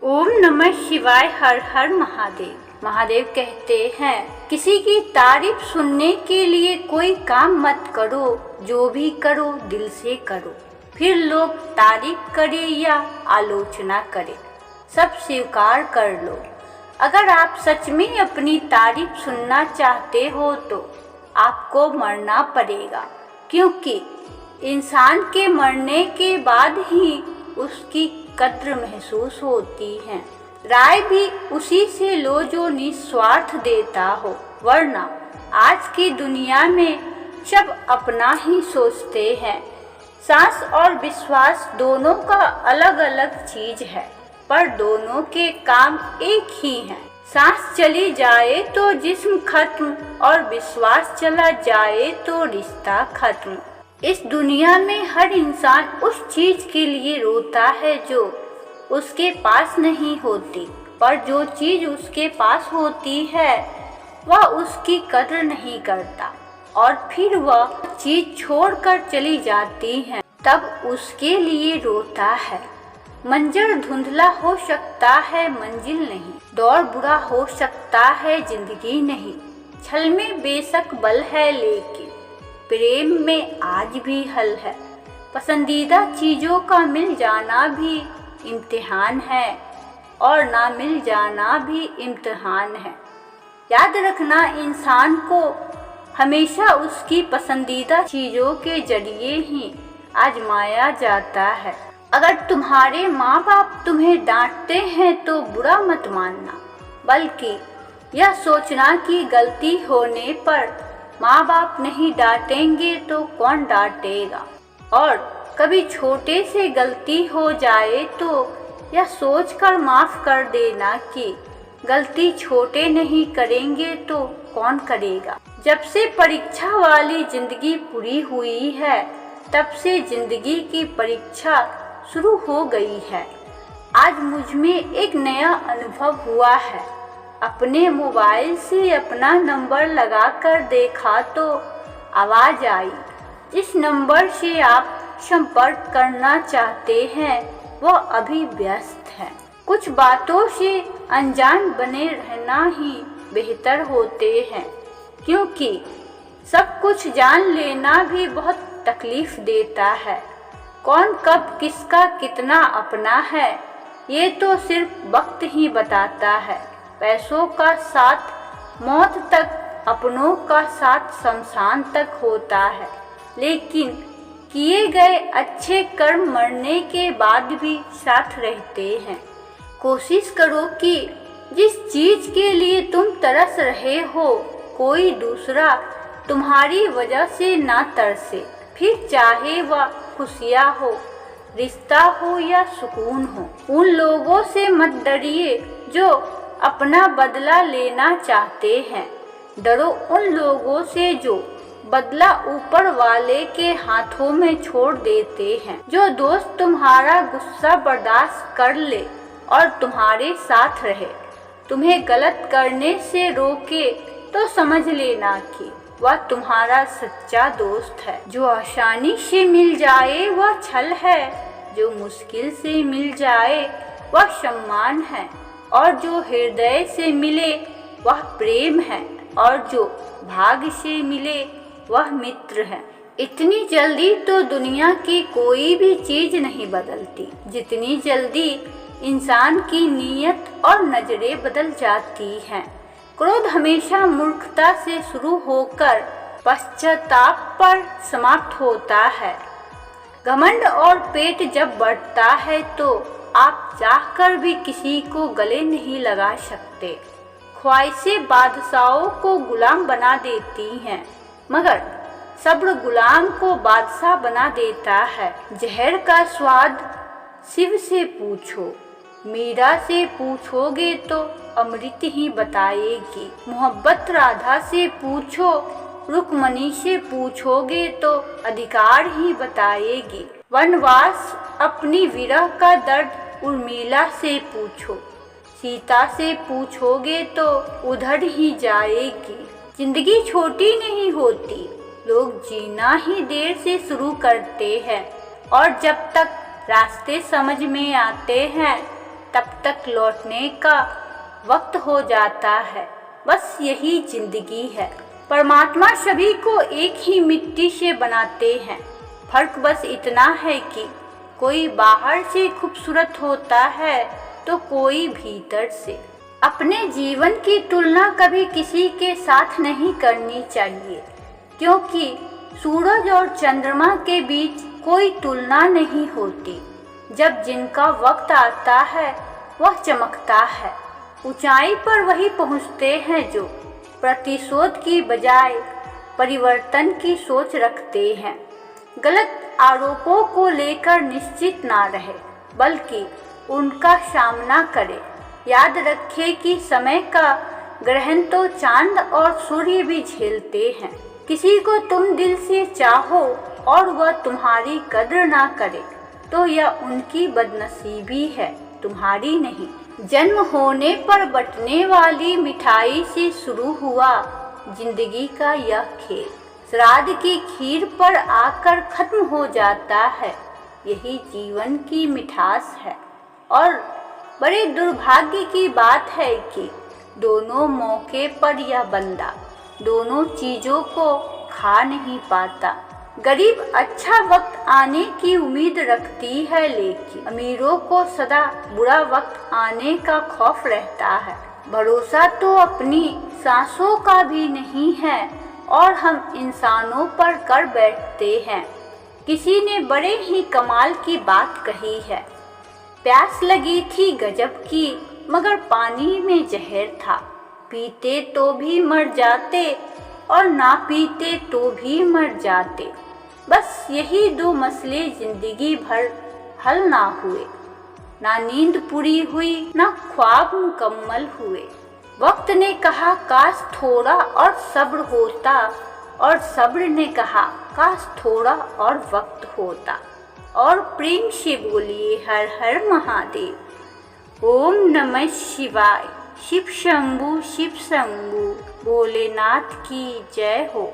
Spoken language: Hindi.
ओम नमः शिवाय। हर हर महादेव। महादेव कहते हैं, किसी की तारीफ सुनने के लिए कोई काम मत करो, जो भी करो दिल से करो। फिर लोग तारीफ करे या आलोचना करे, सब स्वीकार कर लो। अगर आप सच में अपनी तारीफ सुनना चाहते हो तो आपको मरना पड़ेगा, क्योंकि इंसान के मरने के बाद ही उसकी कद्र महसूस होती है। राय भी उसी से लो जो निस्वार्थ देता हो, वरना आज की दुनिया में सब अपना ही सोचते हैं। सांस और विश्वास दोनों का अलग अलग चीज है, पर दोनों के काम एक ही हैं। सांस चली जाए तो जिस्म खत्म और विश्वास चला जाए तो रिश्ता खत्म। इस दुनिया में हर इंसान उस चीज के लिए रोता है जो उसके पास नहीं होती, पर जो चीज उसके पास होती है वह उसकी कद्र नहीं करता और फिर वह चीज छोड़कर चली जाती है, तब उसके लिए रोता है। मंजर धुंधला हो सकता है, मंजिल नहीं। दौर बुरा हो सकता है, जिंदगी नहीं। छल में बेशक बल है, लेकिन प्रेम में आज भी हल है। पसंदीदा चीजों का मिल जाना भी इम्तिहान है और ना मिल जाना भी इम्तिहान है। याद रखना, इंसान को हमेशा उसकी पसंदीदा चीजों के जरिए ही आजमाया जाता है। अगर तुम्हारे माँ बाप तुम्हें डांटते हैं तो बुरा मत मानना, बल्कि यह सोचना कि गलती होने पर माँ बाप नहीं डांटेंगे तो कौन डांटेगा। और कभी छोटे से गलती हो जाए तो यह सोचकर माफ कर देना कि गलती छोटे नहीं करेंगे तो कौन करेगा। जब से परीक्षा वाली जिंदगी पूरी हुई है, तब से जिंदगी की परीक्षा शुरू हो गई है। आज मुझ में एक नया अनुभव हुआ है। अपने मोबाइल से अपना नंबर लगाकर देखा तो आवाज़ आई, जिस नंबर से आप संपर्क करना चाहते हैं वह अभी व्यस्त है। कुछ बातों से अनजान बने रहना ही बेहतर होते हैं, क्योंकि सब कुछ जान लेना भी बहुत तकलीफ देता है। कौन कब किसका कितना अपना है, ये तो सिर्फ वक्त ही बताता है। पैसों का साथ मौत तक, अपनों का साथ शमशान तक होता है, लेकिन किए गए अच्छे कर्म मरने के बाद भी साथ रहते हैं। कोशिश करो कि जिस चीज के लिए तुम तरस रहे हो, कोई दूसरा तुम्हारी वजह से ना तरसे। फिर चाहे वह खुशियाँ हो, रिश्ता हो या सुकून हो। उन लोगों से मत डरिए जो अपना बदला लेना चाहते हैं। डरो उन लोगों से जो बदला ऊपर वाले के हाथों में छोड़ देते हैं। जो दोस्त तुम्हारा गुस्सा बर्दाश्त कर ले और तुम्हारे साथ रहे, तुम्हें गलत करने से रोके, तो समझ लेना कि वह तुम्हारा सच्चा दोस्त है। जो आसानी से मिल जाए वह छल है, जो मुश्किल से मिल जाए वह सम्मान है, और जो हृदय से मिले वह प्रेम है, और जो भाग्य से मिले वह मित्र है। इतनी जल्दी तो दुनिया की कोई भी चीज नहीं बदलती, जितनी जल्दी इंसान की नीयत और नजरें बदल जाती हैं। क्रोध हमेशा मूर्खता से शुरू होकर पश्चाताप पर समाप्त होता है। घमंड और पेट जब बढ़ता है तो आप चाहकर भी किसी को गले नहीं लगा सकते। ख्वाहिशें बादशाहों को गुलाम बना देती हैं, मगर सब्र गुलाम को बादशाह बना देता है। जहर का स्वाद शिव से पूछो, मीरा से पूछोगे तो अमृत ही बताएगी। मोहब्बत राधा से पूछो, रुक्मणी से पूछोगे तो अधिकार ही बताएगी। वनवास अपनी विरह का दर्द उर्मिला से पूछो, सीता से पूछोगे तो उधर ही जाएगी। जिंदगी छोटी नहीं होती, लोग जीना ही देर से शुरू करते हैं, और जब तक रास्ते समझ में आते हैं तब तक लौटने का वक्त हो जाता है। बस यही जिंदगी है। परमात्मा सभी को एक ही मिट्टी से बनाते हैं। फर्क बस इतना है कि कोई बाहर से खूबसूरत होता है तो कोई भीतर से। अपने जीवन की तुलना कभी किसी के साथ नहीं करनी चाहिए, क्योंकि सूरज और चंद्रमा के बीच कोई तुलना नहीं होती। जब जिनका वक्त आता है वह चमकता है। ऊंचाई पर वही पहुंचते हैं जो प्रतिशोध की बजाय परिवर्तन की सोच रखते हैं। गलत आरोपों को लेकर निश्चित ना रहे, बल्कि उनका सामना करें। याद रखें कि समय का ग्रहण तो चांद और सूर्य भी झेलते हैं। किसी को तुम दिल से चाहो और वह तुम्हारी कद्र ना करे तो यह उनकी बदनसीबी है, तुम्हारी नहीं। जन्म होने पर बंटने वाली मिठाई से शुरू हुआ जिंदगी का यह खेल, श्राद्ध की खीर पर आकर खत्म हो जाता है। यही जीवन की मिठास है। और बड़े दुर्भाग्य की बात है कि दोनों मौके पर यह बंदा दोनों चीजों को खा नहीं पाता। गरीब अच्छा वक्त आने की उम्मीद रखती है, लेकिन अमीरों को सदा बुरा वक्त आने का खौफ रहता है। भरोसा तो अपनी सांसों का भी नहीं है और हम इंसानों पर कर बैठते हैं। किसी ने बड़े ही कमाल की बात कही है, प्यास लगी थी गजब की मगर पानी में जहर था। पीते तो भी मर जाते और ना पीते तो भी मर जाते। बस यही दो मसले जिंदगी भर हल ना हुए। ना नींद पूरी हुई ना ख्वाब मुकम्मल हुए। वक्त ने कहा काश थोड़ा और सब्र होता, और सब्र ने कहा काश थोड़ा और वक्त होता। और प्रेम से बोलिए हर हर महादेव। ओम नमः शिवाय। शिव शंभु भोलेनाथ की जय हो।